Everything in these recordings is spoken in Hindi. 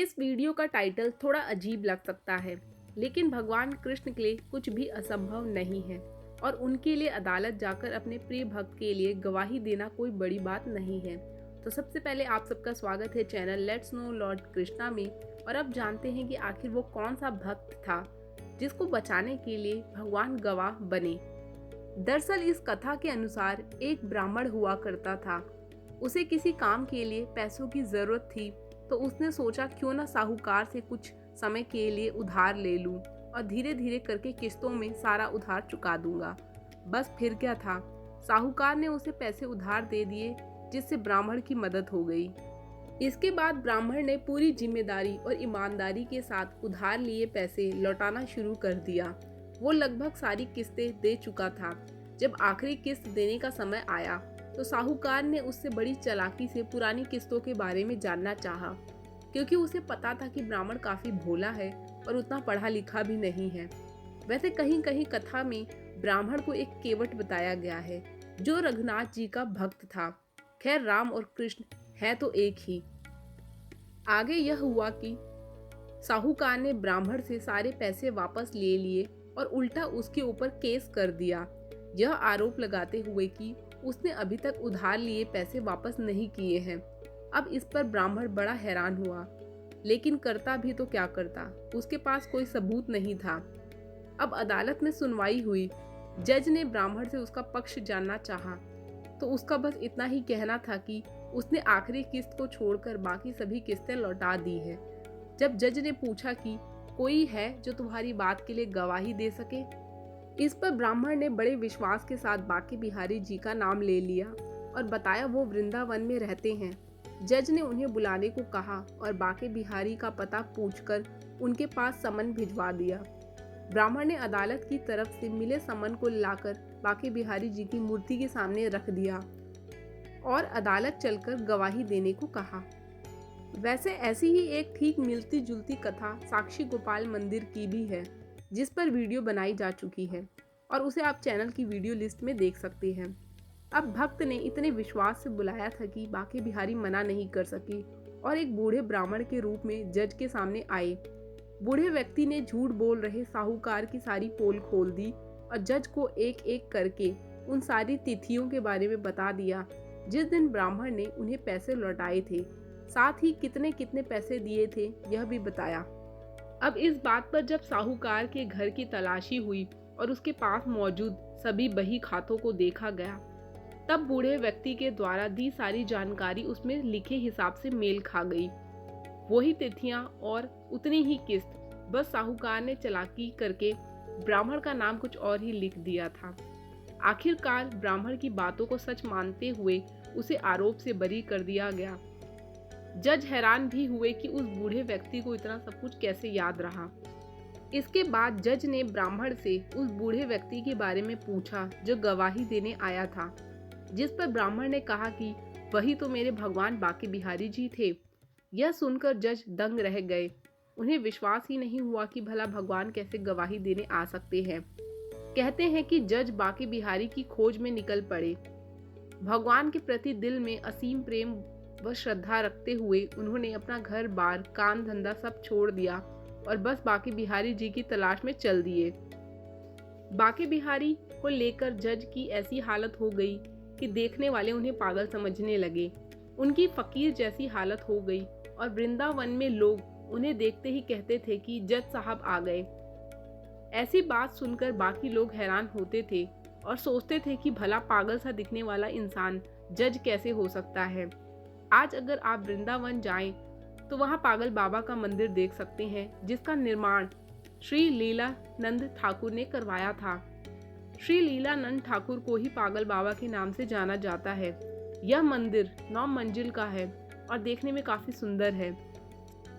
इस वीडियो का टाइटल थोड़ा अजीब लग सकता है, लेकिन भगवान कृष्ण के लिए कुछ भी असंभव नहीं है और उनके लिए अदालत जाकर अपने प्रिय भक्त के लिए गवाही देना कोई बड़ी बात नहीं है। तो सबसे पहले आप सबका स्वागत है channel let's know lord Krishna में। और अब जानते हैं कि आखिर वो कौन सा भक्त था जिसको बचाने के लिए भगवान गवाह बने। दरअसल इस कथा के अनुसार एक ब्राह्मण हुआ करता था। उसे किसी काम के लिए पैसों की जरूरत थी, तो उसने सोचा क्यों ना साहूकार से कुछ समय के लिए उधार ले लूं और धीरे धीरे करके किस्तों में सारा उधार चुका दूंगा। बस फिर क्या था, साहूकार ने उसे पैसे उधार दे दिए, जिससे ब्राह्मण की मदद हो गई। इसके बाद ब्राह्मण ने पूरी जिम्मेदारी और ईमानदारी के साथ उधार लिए पैसे लौटाना शुरू कर दिया। वो लगभग सारी किस्तें दे चुका था। जब आखिरी किस्त देने का समय आया तो साहूकार ने उससे बड़ी चालाकी से पुरानी किस्तों के बारे में जानना चाहा, क्योंकि उसे पता था कि ब्राह्मण काफी भोला है और उतना पढ़ा लिखा भी नहीं है। वैसे कहीं कहीं कथा में ब्राह्मण को एक केवट बताया गया है जो रघुनाथ जी का भक्त था। खैर, राम और कृष्ण है तो एक ही। आगे यह हुआ कि साहूकार ने ब्राह्मण से सारे पैसे वापस ले लिए और उल्टा उसके ऊपर केस कर दिया, यह आरोप लगाते हुए कि उसने अभी तक उधार लिए पैसे वापस नहीं किए हैं। अब इस पर ब्राह्मण बड़ा हैरान हुआ, लेकिन करता भी तो क्या करता, उसके पास कोई सबूत नहीं था। अब अदालत में सुनवाई हुई। जज ने ब्राह्मण से उसका पक्ष जानना चाहा, तो उसका बस इतना ही कहना था कि उसने आखिरी किस्त को छोड़कर बाकी सभी किस्तें लौटा दी है। जब जज ने पूछा कि कोई है जो तुम्हारी बात के लिए गवाही दे सके, इस पर ब्राह्मण ने बड़े विश्वास के साथ बांके बिहारी जी का नाम ले लिया और बताया वो वृंदावन में रहते हैं। जज ने उन्हें बुलाने को कहा और बांके बिहारी का पता पूछकर उनके पास समन भिजवा दिया। ब्राह्मण ने अदालत की तरफ से मिले समन को लाकर बांके बिहारी जी की मूर्ति के सामने रख दिया और अदालत चलकर गवाही देने को कहा। वैसे ऐसी ही एक ठीक मिलती जुलती कथा साक्षी गोपाल मंदिर की भी है, जिस पर वीडियो बनाई जा चुकी है और उसे आप चैनल की वीडियो लिस्ट में देख सकते हैं। अब भक्त ने इतने विश्वास से बुलाया था कि बांके बिहारी मना नहीं कर सके और एक बूढ़े ब्राह्मण के रूप में जज के सामने आए। बूढ़े व्यक्ति ने झूठ बोल रहे साहूकार की सारी पोल खोल दी और जज को एक एक करके उन सारी तिथियों के बारे में बता दिया जिस दिन ब्राह्मण ने उन्हें पैसे लौटाए थे, साथ ही कितने कितने पैसे दिए थे यह भी बताया। अब इस बात पर जब साहूकार के घर की तलाशी हुई और उसके पास मौजूद सभी बही खातों को देखा गया, तब बूढ़े व्यक्ति के द्वारा दी सारी जानकारी उसमें लिखे हिसाब से मेल खा गई। वही तिथियां और उतनी ही किस्त, बस साहूकार ने चालाकी करके ब्राह्मण का नाम कुछ और ही लिख दिया था। आखिरकार ब्राह्मण की बातों को सच मानते हुए उसे आरोप से बरी कर दिया गया। जज हैरान भी हुए कि उस बूढ़े व्यक्ति को इतना सब कुछ कैसे याद रहा। इसके बाद जज ने ब्राह्मण से उस बूढ़े व्यक्ति के बारे में पूछा जो गवाही देने आया था, जिस पर ब्राह्मण ने कहा कि वही तो मेरे भगवान बांके बिहारी जी थे। यह सुनकर जज दंग रह गए। उन्हें विश्वास ही नहीं हुआ कि भला भगवान कैसे गवाही देने आ सकते हैं। कहते हैं कि जज बांके बिहारी की खोज में निकल पड़े। भगवान के प्रति दिल में असीम प्रेम व श्रद्धा रखते हुए उन्होंने अपना घर बार काम धंधा सब छोड़ दिया और बस बांके बिहारी जी की तलाश में चल दिए। बांके बिहारी को लेकर जज की ऐसी हालत हो गई कि देखने वाले उन्हें पागल समझने लगे। उनकी फकीर जैसी हालत हो गई और वृंदावन में लोग उन्हें देखते ही कहते थे कि जज साहब आ गए। ऐसी बात सुनकर बाकी लोग हैरान होते थे और सोचते थे कि भला पागल सा दिखने वाला इंसान जज कैसे हो सकता है। आज अगर आप वृंदावन जाएं तो वहां पागल बाबा का मंदिर देख सकते हैं, जिसका निर्माण श्री लीलानंद ठाकुर ने करवाया था। श्री लीलानंद ठाकुर को ही पागल बाबा के नाम से जाना जाता है। यह मंदिर 9 मंजिल का है और देखने में काफी सुंदर है।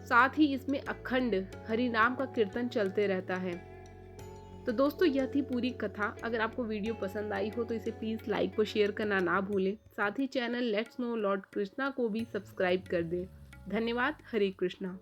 साथ ही इसमें अखंड हरि नाम का कीर्तन चलते रहता है। तो दोस्तों, यह थी पूरी कथा। अगर आपको वीडियो पसंद आई हो तो इसे प्लीज़ लाइक व शेयर करना ना भूलें। साथ ही channel let's know lord Krishna को भी सब्सक्राइब कर दें। धन्यवाद। हरे कृष्णा।